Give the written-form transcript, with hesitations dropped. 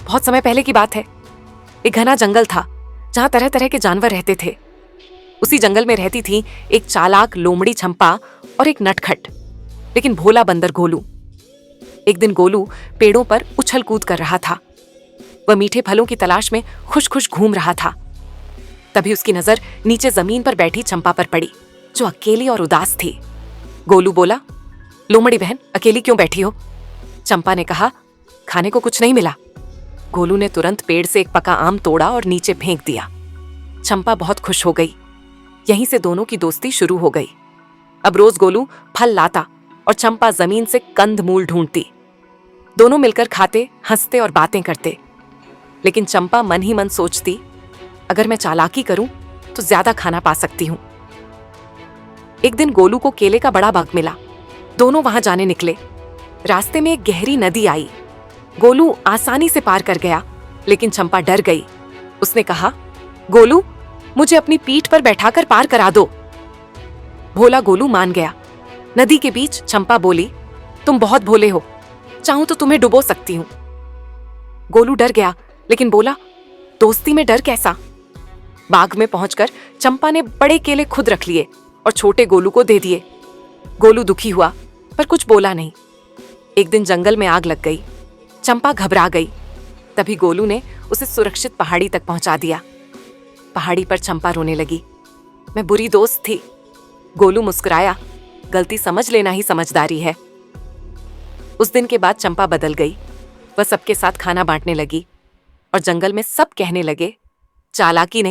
बहुत समय पहले की बात है। एक घना जंगल था जहां तरह तरह के जानवर रहते थे। उसी जंगल में रहती थी एक चालाक लोमड़ी चंपा और एक नटखट लेकिन भोला बंदर गोलू। एक दिन गोलू पेड़ों पर उछल कूद कर रहा था। वह मीठे फलों की तलाश में खुश खुश घूम रहा था। तभी उसकी नजर नीचे जमीन पर बैठी चंपा पर पड़ी, जो अकेली और उदास थी। गोलू बोला, लोमड़ी बहन, अकेली क्यों बैठी हो? चंपा ने कहा, खाने को कुछ नहीं मिला। गोलू ने तुरंत पेड़ से एक पका आम तोड़ा और नीचे फेंक दिया। चंपा बहुत खुश हो गई। यहीं से दोनों की दोस्ती शुरू हो गई। अब रोज गोलू फल लाता और चंपा जमीन से कंद मूल ढूंढती। दोनों मिलकर खाते, हंसते और बातें करते। लेकिन चंपा मन ही मन सोचती, अगर मैं चालाकी करूं तो ज्यादा खाना पा सकती हूं। एक दिन गोलू को केले का बड़ा बाग मिला। दोनों वहां जाने निकले। रास्ते में एक गहरी नदी आई। गोलू आसानी से पार कर गया, लेकिन चंपा डर गई। उसने कहा, गोलू, मुझे अपनी पीठ पर बैठाकर पार करा दो। भोला गोलू मान गया। नदी के बीच चंपा बोली, तुम बहुत भोले हो, चाहूं तो तुम्हें डुबो सकती हूं। गोलू डर गया, लेकिन बोला, दोस्ती में डर कैसा? बाग में पहुंचकर चंपा ने बड़े केले खुद रख लिए और छोटे गोलू को दे दिए। गोलू दुखी हुआ, पर कुछ बोला नहीं। एक दिन जंगल में आग लग गई। चंपा घबरा गई। तभी गोलू ने उसे सुरक्षित पहाड़ी तक पहुंचा दिया। पहाड़ी पर चंपा रोने लगी, मैं बुरी दोस्त थी। गोलू मुस्कुराया, गलती समझ लेना ही समझदारी है। उस दिन के बाद चंपा बदल गई। वह सबके साथ खाना बांटने लगी और जंगल में सब कहने लगे, चालाकी नहीं